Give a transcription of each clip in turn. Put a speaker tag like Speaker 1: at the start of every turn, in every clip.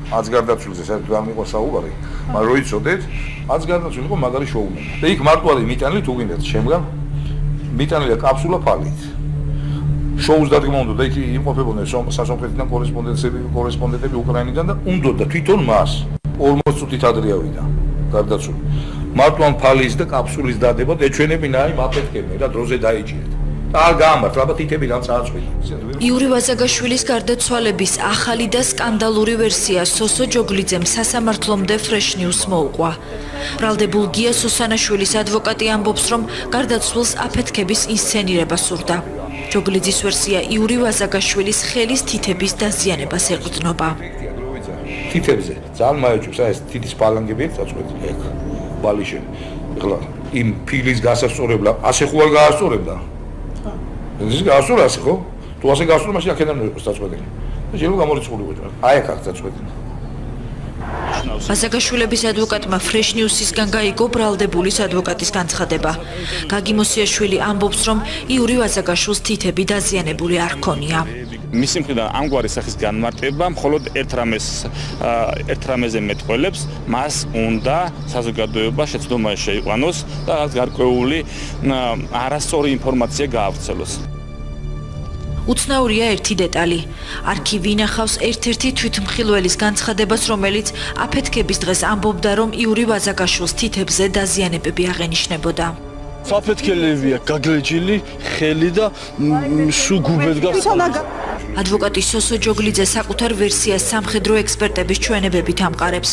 Speaker 1: აც გარდაცვლილზე საერთოდ არ მიყვარს საუბარი, მაგრამ რო იცოდეთ, აც გარდაცვლილი იყო მაგარი შოუმენი. და იქ მარტო არის მიტანილი თუ გინდათ შემდგარ მიტანილია კაფსულა ფალით. შოუს დადგმა უნდა და იქ იმყოფებოდნენ სასამართლოდან კორესპონდენტები უკრაინიდან და უნდოდა თვითონ მას 40 წუთით ადრე ავიდა გარდაცვლილი. მარტო ამ ფალის და კაფსულის დადება ეჩვენებინა იმ აფეთქებენ და დროზე დაიჭირეთ. და არ გაამართ, ალბათ ითები რამ წააწყვეტი.
Speaker 2: იური ვაზაგაშვილის გარდაცვალების ახალი და სკანდალური ვერსია სოსო ჯოგლიძემ სასამართლომდე Fresh News მოუყვა. ბრალდებულ გია სოსანაშვილის ადვოკატი ამბობს, რომ გარდაცვლილს აფეთქების ინსცენირება სურდა. ჯოგლიძის ვერსია იური ვაზაგაშვილის ხელის თითების დაზიანებას ეყრდნობა.
Speaker 1: თითებზე ძალიან მაეჭვს ეს თითის პალანგები წაწყვეტილი ეგ ბალიშენ. ეხლა იმ ფილის გასასწორებლა ასე ხო არ გაასწორებდა? ეს გასწორა ასე ხო? თუ ასე გასწორა მაშინ აქედან იყოს წაწყვეტილი. და შეიძლება გამორიცხული ვიყო. აი აქ აქვს წაწყვეტილი.
Speaker 2: ვაზაგაშვილების ადვოკატმა Fresh News-ისგან გაიგო ბრალდებულის ადვოკატის განცხადება. გაგი მოსიაშვილი ამბობს, რომ იური ვაზაგაშვილს თითები დაზიანებული არ ჰქონია.
Speaker 3: მისი მხრიდან ამგვარი სახის განმარტება მხოლოდ ერთ რამეზე მეტყველებს, მას უნდა საზოგადოება შეცდომაში შეიყვანოს და რაღაც გარკვეული არასწორი ინფორმაცია გაავრცელოს.
Speaker 2: უცნაურია ერთი დეტალი. არქივი ინახავს ერთ-ერთი თვითმხილველის განცხადებას, რომელიც აფეთქების დღეს ამბობდა, რომ იური ვაზაგაშვილს თითებზე დაზიანებები აღენიშნებოდა.
Speaker 4: საფეთქელებია გაგლეჯილი, ხელი და სულ გუბედ გასწავლილი.
Speaker 2: ადვოკატი სოსო ჯოგლიძე საკუთარ ვერსიას სამხედრო ექსპერტების ჩვენებებით ამყარებს.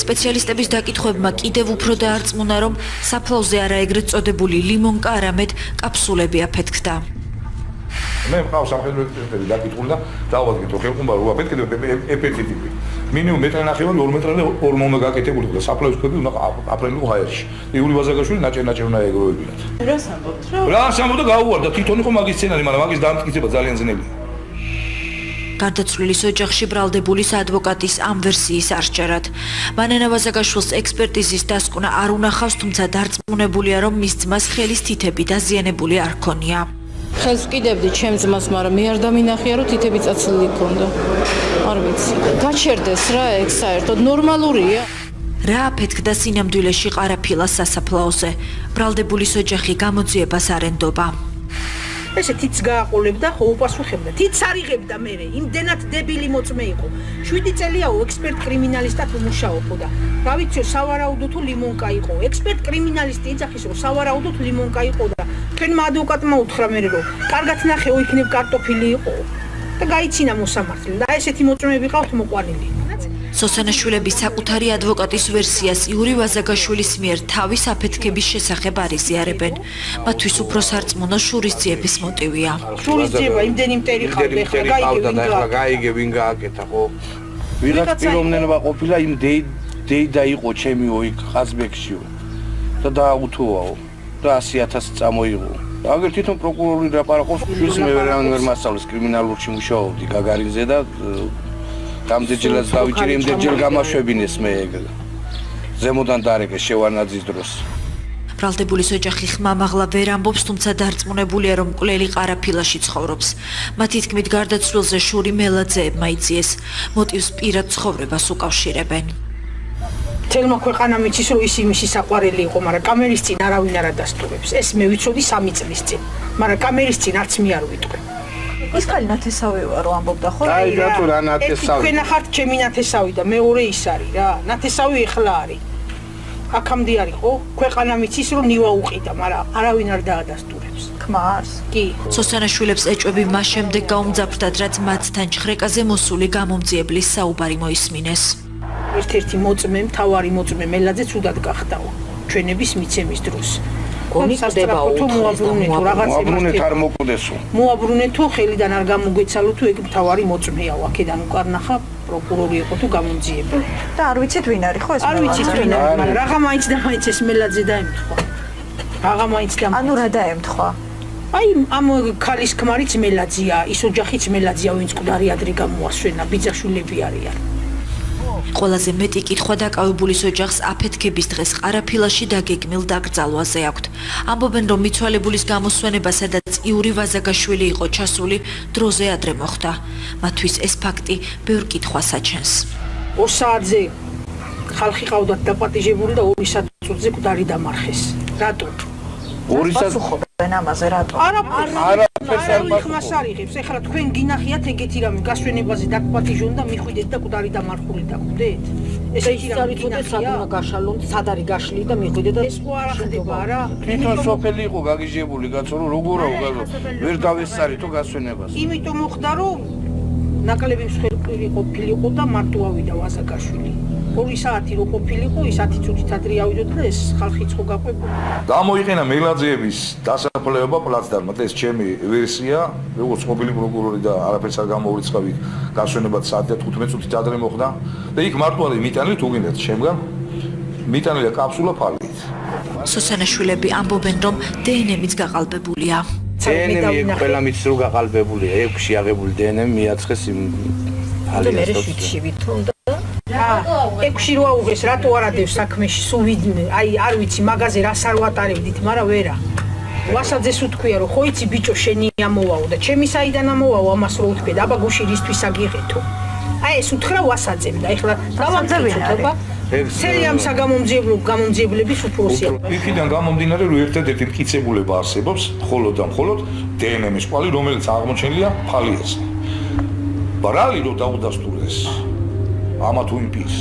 Speaker 2: სპეციალისტების დაკითხვებმა კიდევ უფრო დაარწმუნა, რომ საფლავზე არაეგრეთ წოდებული ლიმონკა არამედ კაფსულები აფეთქდა.
Speaker 1: მე მყავს სამხედრო ექსპერტები დაკითხული და დავადგეთ რომ ხელმძღვანელობა რო აფეთქდება ეფექტივი. მინიმუმ მეტრ ნახევარი 2 მეტრ და 2 უნდა გაკეთებული და საფლავის ქვები უნდა აფრენილო ჰაერში. იური ვაზაგაშვილი ნაჭერ უნდა ეგროვებინათ.
Speaker 5: რას ამბობთ რა?
Speaker 1: რას ამბობდა გაუვარდა თვითონ იყო მაგის სცენარი, მაგრამ მაგის დამტკიცება ძალიან ძნელია.
Speaker 2: გარდაცვლილის ოჯახში ბრალდებულის ადვოკატის ამ ვერსიის არ სჯერათ. მანენა ვაზაგაშვილს ექსპერტიზის დასკვნა არ უნახავს, თუმცა დარწმუნებულია, რომ მის ძმას ხელის თითები დაზიანებული არ ჰქონია.
Speaker 5: ხელს ვკიდებდი ჩემ ძმას, მაგრამ მე არ დამინახია, რომ თითები წაცლილი ქონდა. არ ვიცი. გაჩერდეს რა ეგ საერთოდ ნორმალურია.
Speaker 2: რა აფეთქდა სინამდვილეში ყარაფილას სასაფლაოზე. ბრალდებულის ოჯახი გამოძიებას არ ენდობა.
Speaker 6: ესე თიც გააყოლებდა, ხო უპასუხებდა. თიც არიღებდა მე, იმდენად დებილი მოწმე იყო. 7 წელიაო ექსპერტ კრიმინალისტად მუშაობ და რა ვიცი, სავარაუდოდ თუ ლიმონკა იყო. ექსპერტ კრიმინალისტი ეძახის, რომ სავარაუდოდ ლიმონკა იყო და ჩვენმა ადვოკატმა უთხრა მე, რომ კარგად ნახეო იქნებ კარტოფილი იყო და გაიცინა მოსამართლე და ესეთი მოწმეები ყავთ მოყვანილი.
Speaker 2: სოსანაშვილების საკუთარი ადვოკატის ვერსიას იური ვაზაგაშვილის მიერ თავის აფეთქების შესახებ არ იზიარებენ. მათთვის უფრო სარწმუნო შურისძიების მოტივია.
Speaker 6: შურისძიება იმდენი მტერი ხავდა, ეხლა
Speaker 4: გაიგე ვინ გააკეთა ხო? ვიღაც პიროვნება ყოფილა იმ დეიდა იყო ჩემიო იქ ყაზბეგშიო და დააუთოაო და 100,000 წამოიღო. აგერ თვითონ პროკურორი დაპარაკობს, შვილს მე ვერ მასწავლის კრიმინალურში მუშაობდი გაგარინზე და გამდეჯელას დავიჭირე, იმდენჯერ გამაშვებინეს მე ეგ. ზემოდან დარეკეს შევარნაძის დროს.
Speaker 2: ბრალდებულის ოჯახი ხმამაღლა ვერ ამბობს, თუმცა დარწმუნებულია, რომ მკვლელი ყარაფილაში ცხოვრობს. მათი თქმით, გარდაცვლილზე შური მელაძეებმა იძიეს. მოტივს პირად ცხოვრებას უკავშირებენ.
Speaker 6: თელმა ქვეყანა მიცის, რომ ისი მისი საყვარელი იყო, მაგრამ კამერის წინ არავინ არ ადასტურებს. ეს მე ვიცოდი 3 წლის წინ, მაგრამ კამერის წინ არც მე არ ვიტყვი.
Speaker 5: ის ხალი ნათესავი ვარ, რომ ამბობდა ხო?
Speaker 4: აი რატო რა ნათესავი?
Speaker 6: თქვენ ახართ ჩემი ნათესავი და მეორე ის არის რა. ნათესავი ეხლა არის. აქამდე არის ხო? ქვეყანა მიცის, რომ ნივა უყიდა, მაგრამ არავინ არ დაადასტურებს.
Speaker 5: ქმარს.
Speaker 6: კი.
Speaker 2: სოსანაშვილებს ეჭვები მას შემდეგ გაუმძაფრდათ, რაც მათთან ჭხრეკაზე მოსული გამომძიებლის საუბარი მოისმინეს.
Speaker 6: ერთ-ერთი მოწმე, მთავარი მოწმე მელაძე ცუდად გახდაო. ჩვენების მიცემის დროს.
Speaker 5: გონიკდებაო თუ
Speaker 6: მოაბრუნეთო რაღაცა
Speaker 4: მოაბრუნეთ არ მოკვდესო.
Speaker 6: მოაბრუნეთო ხელიდან არ გამოგვეცალო თუ ეგ მთავარი მოწმეაო. აქედან უკან ნახა პროკურორი იყო თუ გამომძიებელი.
Speaker 5: და არ ვიცით ვინ არის ხო ეს?
Speaker 6: არ ვიცით ვინ არის, მაგრამ რაღა მაინც და მაინც ეს მელაძე დაემთხვა. რაღა მაინც და
Speaker 5: ანუ რა დაემთხვა?
Speaker 6: აი ამ ქალის ქმარიც მელაძია, ის ოჯახიც მელაძია, ვინც მკვდარი ადრე გამოასვენა, ბიძაშვილები არიან.
Speaker 2: ყველაზე მეტი კითხვა დაკავებულის ოჯახს აფეთქების დღეს ყარაფილაში დაგეგმილ დაკრძალვაზე აქვთ. ამბობენ, რომ მიცვალებულის გამოსვენება, სადაც იური ვაზაგაშვილი იყო ჩასული, დროზე ადრე მოხდა. მათთვის ეს ფაქტი ბევრ კითხვას აჩენს.
Speaker 6: 2 საათზე ხალხი ყავდათ დაპატიჟებული და 2 საათზე გვარი დამარხეს. რატო?
Speaker 4: 2 საათი
Speaker 7: პასუხობენ ამაზე რატო?
Speaker 4: არაფერს არ
Speaker 6: ხმას არ იღებს. ეხლა თქვენ გინახიათ ეგეთი რამე გასვენებაზე დაპატიჟონ და მიხვიდეთ და გვარი დამარხული დაგვდეთ. ესეთი რამე გინახია?
Speaker 7: გაშალონ, სად არის გაშლი და მიხვიდე და
Speaker 6: ეს ხო არ ხდება არა?
Speaker 4: თვითონ სოფელი იყო გაგიჟებული კაცო რომ როგორაო ვერ დავესწარითო გასვენებას.
Speaker 6: იმიტომ მოხდა რომ ნაკლები მსხვერპლი ყოფილიყო და მარტო ავიდა ვაზაგაშვილი. 2 საათი რო ყოფილიყო, ის 10 წუთით ადრე ავიდოთ და ეს ხალხიც ხო გაყვებოდა.
Speaker 1: გამოიყენა მელაძეების დასაფლავება პლაცდარმად, ეს ჩემი ვერსია, როგორც ყოფილი პროკურორი და არაფერს არ გამოურიცხავი გასვენებად საათი 15 წუთით ადრე მოხდა და იქ მარტო არის მიტანილი თუ გინდათ შემდგომ მიტანილია კაფსულა ფალით.
Speaker 2: სოსანაშვილები ამბობენ, რომ დნმ-იც გაყალბებულია.
Speaker 4: დნმ ყველა მის რო გაყალბებულია 6-ში აღებული დნმ მიაცხეს იმ
Speaker 7: მე შვიდში ვითუნდა
Speaker 6: 6-ში რო აუღეს, რატო არ ადევს საქმეში, სულ ვიდნენ, აი არ ვიცი, მაგაზე რას არ ვატარებდით, მაგრამ ვერა. ვასაძეს უთქვია, რომ ხო იცი ბიჭო, შენი ამოვაო და ჩემი საიდან ამოვაო, ამას რო უთქვი და აბა გუში რისთვის აგიღეთო. აი ეს უთხრა ვასაძემ და ეხლა დავამძებინებობა. ცელი ამ გამომძიებლების უფროსია.
Speaker 1: იქიდან გამომდინარე, რომ ერთადერთი მტკიცებულება არსებობს, მხოლოდ და მხოლოდ დნმ-ის კვალი, რომელიც აღმოჩენილია ფალიაზე. ბრალი რო დაუდასტურდეს ამა თუ იმ პირს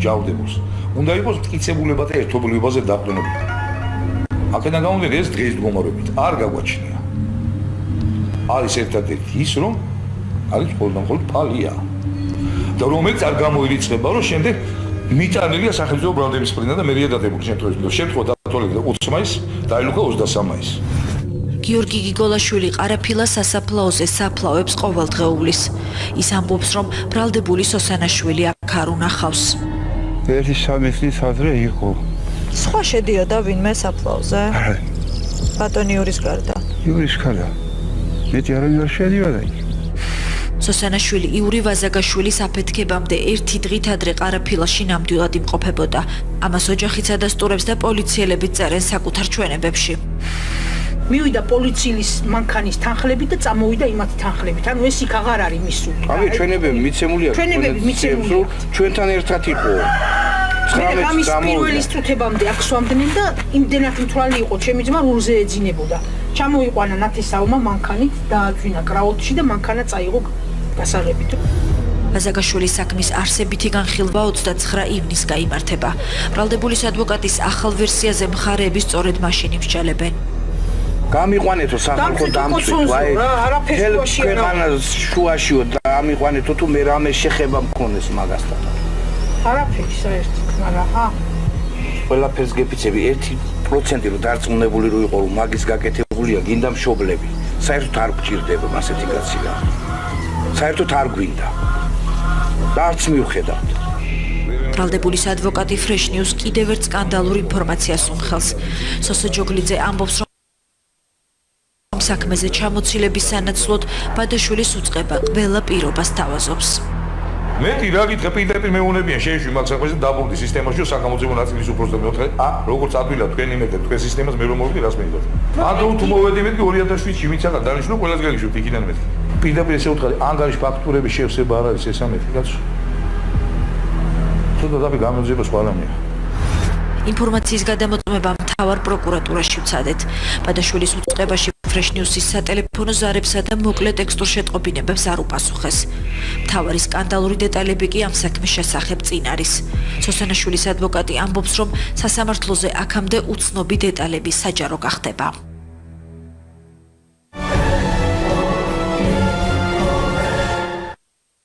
Speaker 1: ჯავდებს უნდა იყოს მტკიცებულება და ერთობლიობაზე დაყრდნობილი. აქედან გამომდინარე ეს დღის მდგომარეობით არ გაგვაჩნია. არის ერთადერთი ის რომ არის მხოლოდ ფალია და რომელიც არ გამოირიცხება რომ შემდეგ მიტანილია სახელმწიფო ბრალდების მხრიდან და მერია დადებული შემთხვევა დათვალიერდა 20 მაისს დაილუქა 23 მაისს.
Speaker 2: გიორგი გიგოლაშვილი ყარაფილას სასაფლაოზე საფლავებს ყოველდღეულის. ის ამბობს, რომ ბრალდებული სოსანაშვილი აქ არ უნახავს.
Speaker 8: ერთი 3 წლის ადრე იყო.
Speaker 7: სხვა შედიოდა ვინმე საფლავზე? ბატონი იურის გარდა.
Speaker 8: იურის გარდა. მეტი არ შედიოდა.
Speaker 2: სოსანაშვილი იური ვაზაგაშვილის აფეთქებამდე 1 დღით ადრე ყარაფილაში ნამდვილად იმყოფებოდა. ამას ოჯახიც ადასტურებს და პოლიციელები წერენ საკუთარ ჩვენებებში.
Speaker 6: მივიდა პოლიციის მანქანის თანხლები და წამოვიდა იმათი თანხლებით. ანუ ეს იქ აღარ არის მისული.
Speaker 4: ამე ჩვენებები მიცემულია.
Speaker 6: ჩვენებები მიცემულია.
Speaker 4: ჩვენთან ერთად იყო.
Speaker 6: მე გამის პირველი სტრუთებამდე აქ სვამდნენ და იმდენად მთვრალი იყო, ჩემი ძმა რულზე ეძინებოდა. ჩამოიყვანა ნათესავმა მანქანით და აძვინა კრაუტში და მანქანა წაიღო გასაღებით.
Speaker 2: ვაზაგაშვილის საქმის არსებითი განხილვა 29 ივნისს გაიმართება. ბრალდებულის ადვოკატის ახალ ვერსიაზე მხარეები სწორედ მაშინ იმსჯელებენ.
Speaker 4: გამიყვანეთო სახალხო დამცვით, აი ქვეყანას შუაშიო და ამიყვანეთო თუ მე რამე შეხება მქონდეს მაგასთან.
Speaker 6: არაფერი საერთოდ, მაგრამ
Speaker 4: ყველაფერს გეფიცები 1% რო დარწმუნებული რო იყო რომ მაგის გაკეთებულია, გინდა მშობლები. საერთოდ არ გჭირდება ასეთი კაცი რა. საერთოდ არ გვინდა. და არც მივხედავთ.
Speaker 2: ბრალდებულის ადვოკატი Fresh News კიდევ ერთ სკანდალურ ინფორმაციას უმხელს. სოსო ჯოგლიძე ამბობს, რომ საქმეზე ჩამოცილების სანაცვლოდ ბადაშვილის უწყება ყველა პირობას თავაზობს.
Speaker 1: მეტი რა გითხრა პირდაპირ მეუნებიან შეეშვი მაგ საქმეზე დაბურდი სისტემაში საკამოწევო ნაწილის უფროსს და მეოთხე როგორც ადვილა თქვენი მეტე თქვენ სისტემას მე რომ მოვიდი რას მეიდოთ. ანუ თუ მოვედი მეტი 2007-ში ვიცახა დანიშნო ყველას გაგიშვით იქიდან მეტი. პირდაპირ ესე უთხარი ანგარიშ ფაქტურების შევსება არ არის ეს ამეთი კაცო. თუ და გამოძიებას ყველამია.
Speaker 2: ინფორმაციის გადამოწმება მთავარ პროკურატურაში ვცადეთ. ბადაშვილის უწყებაში Fresh News-ის სატელეფონო ზარებსა და მოკლე ტექსტურ შეტყობინებებს არ უპასუხეს. მთავარი სკანდალური დეტალები კი ამ საქმის შესახებ წინ არის. სოსანაშვილის ადვოკატი ამბობს, რომ სასამართლოზე აქამდე უცნობი დეტალები საჯარო გახდება.